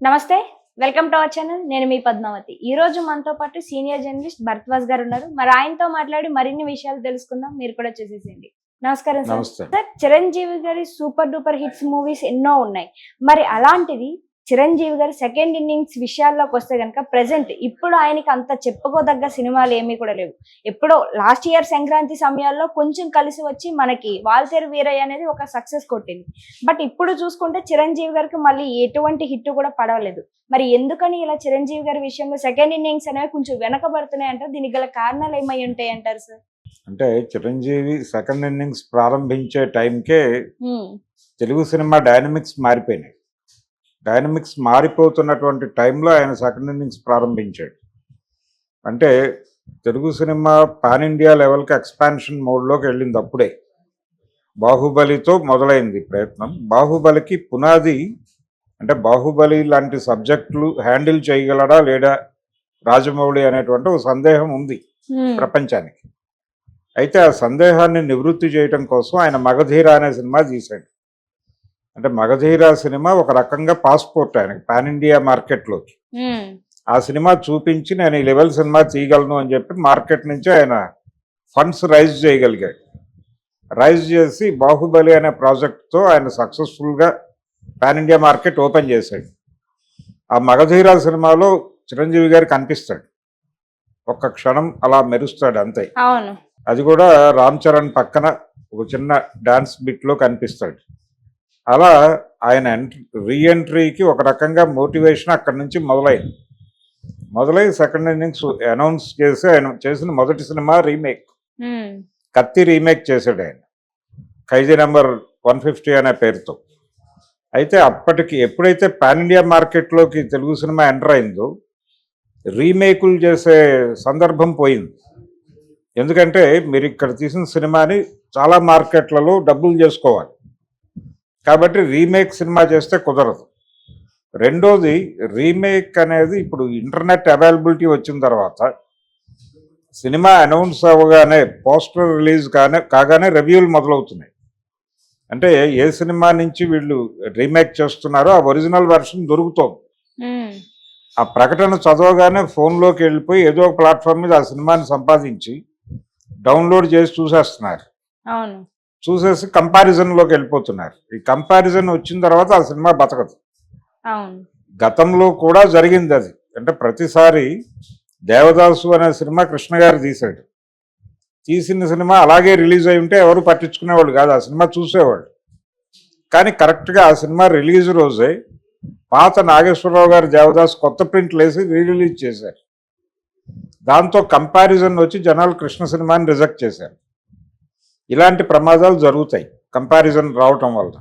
నమస్తే. Welcome to our channel. నేను మీ పద్మావతి. ఈ రోజు మనతో పాటు సీనియర్ జర్నలిస్ట్ భరద్వాజ్ గారు ఉన్నారు. మరి ఆయనతో మాట్లాడి మరిన్ని విషయాలు తెలుసుకుందాం. మీరు కూడా చూసేసేయండి. నమస్కారం సార్. నమస్తే. సార్, చిరంజీవి గారి సూపర్ డూపర్ హిట్స్ మూవీస్ ఎన్నో ఉన్నాయి. మరి అలాంటిది చిరంజీవి గారి సెకండ్ ఇన్నింగ్స్ విషయాల్లోకి వస్తే కనుక ప్రెసెంట్ ఇప్పుడు ఆయనకి అంత చెప్పుకోదగ్గ సినిమాలు ఏమీ కూడా లేవు. ఎప్పుడో లాస్ట్ ఇయర్ సంక్రాంతి సమయాల్లో కొంచెం కలిసి వచ్చి మనకి వాల్తేరు వీరయ్య అనేది ఒక సక్సెస్ కొట్టింది. బట్ ఇప్పుడు చూసుకుంటే చిరంజీవి గారికి మళ్ళీ ఎటువంటి హిట్ కూడా పడవలేదు. మరి ఎందుకని ఇలా చిరంజీవి గారి విషయంలో సెకండ్ ఇన్నింగ్స్ అనేవి కొంచెం వెనకబడుతున్నాయి అంటారు? దీనికి గల కారణాలు ఏమై ఉంటాయి అంటారు సార్? అంటే చిరంజీవి సెకండ్ ఇన్నింగ్స్ ప్రారంభించే టైంకే తెలుగు సినిమా డైనమిక్స్ మారిపోయినాయి. డైనమిక్స్ మారిపోతున్నటువంటి టైంలో ఆయన సెకండ్ ఇన్నింగ్స్ ప్రారంభించాడు. అంటే తెలుగు సినిమా పాన్ ఇండియా లెవెల్కి ఎక్స్పాన్షన్ మోడ్లోకి వెళ్ళింది అప్పుడే. బాహుబలితో మొదలైంది ప్రయత్నం. బాహుబలికి పునాది అంటే బాహుబలి లాంటి సబ్జెక్టులు హ్యాండిల్ చేయగలడా లేడా రాజమౌళి అనేటువంటి ఒక సందేహం ఉంది ప్రపంచానికి. అయితే ఆ సందేహాన్ని నివృత్తి చేయడం కోసం ఆయన మగధీర అనే సినిమా తీశాడు. అంటే మగధీర సినిమా ఒక రకంగా పాస్పోర్ట్ ఆయనకి పాన్ ఇండియా మార్కెట్లోకి. ఆ సినిమా చూపించి నేను ఈ లెవెల్ సినిమా తీయగలను అని చెప్పి మార్కెట్ నుంచి ఆయన ఫండ్స్ రైజ్ చేయగలిగాడు. రైజ్ చేసి బాహుబలి అనే ప్రాజెక్ట్తో ఆయన సక్సెస్ఫుల్గా పాన్ ఇండియా మార్కెట్ ఓపెన్ చేశాడు. ఆ మగధీర సినిమాలో చిరంజీవి గారు కనిపిస్తాడు, ఒక్క క్షణం అలా మెరుస్తాడు అంతే. అది కూడా రామ్ చరణ్ పక్కన ఒక చిన్న డాన్స్ బిట్లో కనిపిస్తాడు. అలా ఆయన రీఎంట్రీకి ఒక రకంగా మోటివేషన్ అక్కడి నుంచి మొదలై సెకండ్ ఇన్నింగ్స్ అనౌన్స్ చేసి ఆయన చేసిన మొదటి సినిమా రీమేక్ కత్తి రీమేక్ చేశాడు ఆయన, ఖైదీ నెంబర్ 150 అనే పేరుతో. అయితే అప్పటికి ఎప్పుడైతే పాన్ ఇండియా మార్కెట్లోకి తెలుగు సినిమా ఎంటర్ అయిందో రీమేకులు చేసే సందర్భం పోయింది. ఎందుకంటే మీరు ఇక్కడ తీసిన సినిమాని చాలా మార్కెట్లలో డబ్బులు చేసుకోవాలి కాబట్టి రీమేక్ సినిమా చేస్తే కుదరదు. రెండోది, రీమేక్ అనేది ఇప్పుడు ఇంటర్నెట్ అవైలబిలిటీ వచ్చిన తర్వాత సినిమా అనౌన్స్ అవ్వగానే పోస్టర్ రిలీజ్ కాగానే రివ్యూలు మొదలవుతున్నాయి. అంటే ఏ సినిమా నుంచి వీళ్ళు రీమేక్ చేస్తున్నారో ఆ ఒరిజినల్ వెర్షన్ దొరుకుతోంది. ఆ ప్రకటన చదవగానే ఫోన్లోకి వెళ్ళిపోయి ఏదో ఒక ప్లాట్ఫామ్ మీద ఆ సినిమాని సంపాదించి డౌన్లోడ్ చేసి చూసేస్తున్నారు. చూసేసి కంపారిజన్లోకి వెళ్ళిపోతున్నారు. ఈ కంపారిజన్ వచ్చిన తర్వాత ఆ సినిమా బతకదు. గతంలో కూడా జరిగింది అది. అంటే ప్రతిసారి దేవదాసు అనే సినిమా కృష్ణ గారు తీశాడు. తీసిన సినిమా అలాగే రిలీజ్ అయి ఉంటే ఎవరు పట్టించుకునేవాళ్ళు కాదు, ఆ సినిమా చూసేవాళ్ళు. కానీ కరెక్ట్గా ఆ సినిమా రిలీజ్ రోజే పాత నాగేశ్వరరావు గారు దేవదాసు కొత్త ప్రింట్లు వేసి రిలీజ్ చేశారు. దాంతో కంపారిజన్ వచ్చి జనాలు కృష్ణ సినిమాని రిజెక్ట్ చేశారు. ఇలాంటి ప్రమాదాలు జరుగుతాయి కంపారిజన్ రావటం వల్ల.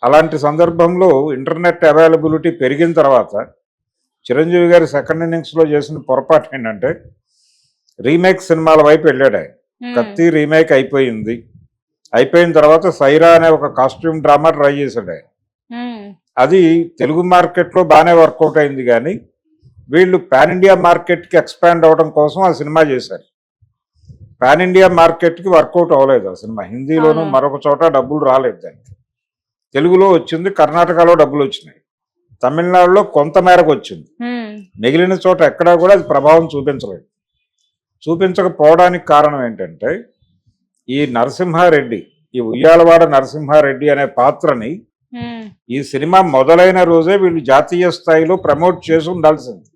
అలాంటి సందర్భంలో ఇంటర్నెట్ అవైలబిలిటీ పెరిగిన తర్వాత చిరంజీవి గారి సెకండ్ ఇన్నింగ్స్లో చేసిన పొరపాటు ఏంటంటే రీమేక్ సినిమాల వైపు వెళ్ళాడు ఆయన. కత్తి రీమేక్ అయిపోయిన తర్వాత సైరా అనే ఒక కాస్ట్యూమ్ డ్రామా ట్రై చేశాడు ఆయన. అది తెలుగు మార్కెట్లో బాగానే వర్కౌట్ అయింది, కానీ వీళ్ళు పాన్ ఇండియా మార్కెట్కి ఎక్స్పాండ్ అవ్వడం కోసం ఆ సినిమా చేశారు. పాన్ ఇండియా మార్కెట్కి వర్కౌట్ అవ్వలేదు ఆ సినిమా. హిందీలోనూ మరొక చోట డబ్బులు రాలేదు దానికి. తెలుగులో వచ్చింది, కర్ణాటకలో డబ్బులు వచ్చినాయి, తమిళనాడులో కొంత మేరకు వచ్చింది. మిగిలిన చోట ఎక్కడా కూడా అది ప్రభావం చూపించలేదు. చూపించకపోవడానికి కారణం ఏంటంటే ఈ నరసింహారెడ్డి, ఈ ఉయ్యాలవాడ నరసింహారెడ్డి అనే పాత్రని ఈ సినిమా మొదలైన రోజే వీళ్ళు జాతీయ స్థాయిలో ప్రమోట్ చేసి ఉండాల్సింది.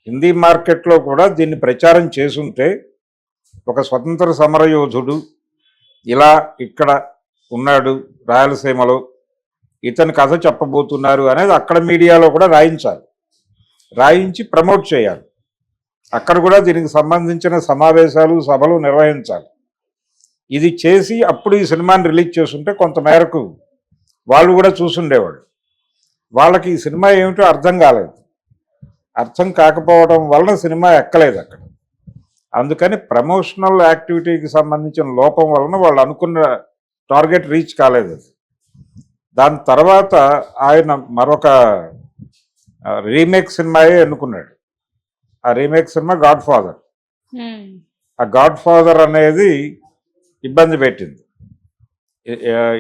హిందీ మార్కెట్లో కూడా దీన్ని ప్రచారం చేసుంటే ఒక స్వతంత్ర సమరయోధుడు ఇలా ఇక్కడ ఉన్నాడు రాయలసీమలో, ఇతని కథ చెప్పబోతున్నారు అనేది అక్కడ మీడియాలో కూడా రాయించి ప్రమోట్ చేయాలి. అక్కడ కూడా దీనికి సంబంధించిన సమావేశాలు సభలు నిర్వహించాలి. ఇది చేసి అప్పుడు ఈ సినిమాని రిలీజ్ చేస్తుంటే కొంతమేరకు వాళ్ళు కూడా చూసుండేవాళ్ళు. వాళ్ళకి ఈ సినిమా ఏమిటో అర్థం కాలేదు. అర్థం కాకపోవడం వలన సినిమా ఎక్కలేదు అక్కడ. అందుకని ప్రమోషనల్ యాక్టివిటీకి సంబంధించిన లోపం వలన వాళ్ళు అనుకున్న టార్గెట్ రీచ్ కాలేదు. దాని తర్వాత ఆయన మరొక రీమేక్ సినిమాయే ఎన్నుకున్నాడు. ఆ రీమేక్ సినిమా గాడ్ ఫాదర్. ఆ గాడ్ ఫాదర్ అనేది ఇబ్బంది పెట్టింది.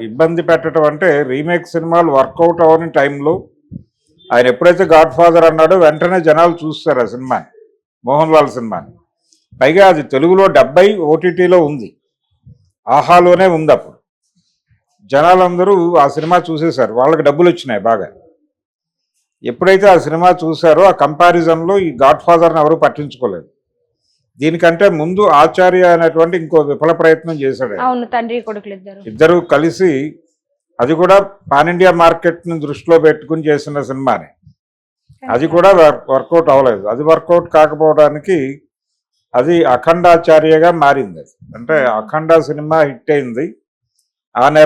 ఇబ్బంది పెట్టడం అంటే రీమేక్ సినిమాలు వర్కౌట్ అవ్వని టైంలో ఆయన ఎప్పుడైతే గాడ్ ఫాదర్ అన్నాడో వెంటనే జనాలు చూస్తారు ఆ సినిమాని, మోహన్ లాల్ సినిమాని. పైగా అది తెలుగులో 70 ఓటీటీలో ఉంది, ఆహాలోనే ఉంది. అప్పుడు జనాలందరూ ఆ సినిమా చూసేశారు, వాళ్ళకి డబ్బులు వచ్చినాయి బాగా. ఎప్పుడైతే ఆ సినిమా చూసారో ఆ కంపారిజన్లో ఈ గాడ్ ఫాదర్ని ఎవరు పట్టించుకోలేదు. దీనికంటే ముందు ఆచార్య అనేటువంటి ఇంకో విఫల ప్రయత్నం చేశాడు ఆయన. అవును, తండ్రి కొడుకులు ఇద్దరు. ఇద్దరు కలిసి, అది కూడా పాన్ ఇండియా మార్కెట్ని దృష్టిలో పెట్టుకుని చేసిన సినిమానే. అది కూడా వర్కౌట్ అవ్వలేదు. అది వర్కౌట్ కాకపోవడానికి అది అఖండాచార్యగా మారింది. అది అంటే అఖండ సినిమా హిట్ అయింది. ఆ నేపథ్యంలో